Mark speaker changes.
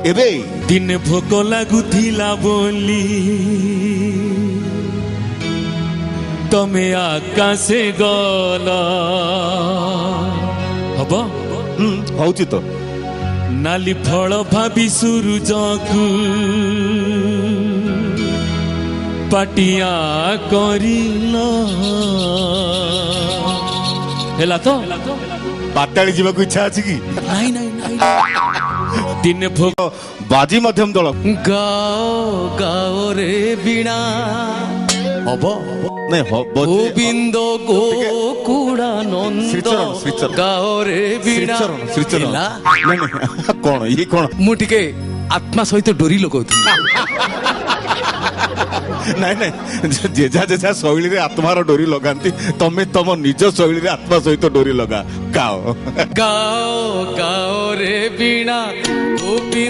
Speaker 1: एबे
Speaker 2: दिन भोक लागुथिला बोली तमे आकाशे गला हब
Speaker 1: होउची तो
Speaker 2: नाली फल भाभी सूरजकू पाटिया करिला हेला तो
Speaker 1: पाताली जीवा को इच्छा अछि की
Speaker 2: नहीं नहीं नहीं दिन भोक
Speaker 1: बाजी मध्यम दल
Speaker 2: गाओ गाओ रे बीणा
Speaker 1: हब नहीं हब
Speaker 2: गोविंद गोकुड़ानंद
Speaker 1: श्रीचरण
Speaker 2: गाओ रे बीणा
Speaker 1: श्रीचरण नहीं कौन ये कौन
Speaker 2: मु टिके आत्मा सहित डोरी लगौथि
Speaker 1: नहीं नहीं जेजा जेजा शैली रे आत्मार डोरी लगाती तमे तम निज शैली रे आत्मा सहित डोरी लगा गाओ
Speaker 2: गाओ गाओ रे बीणा गोविंद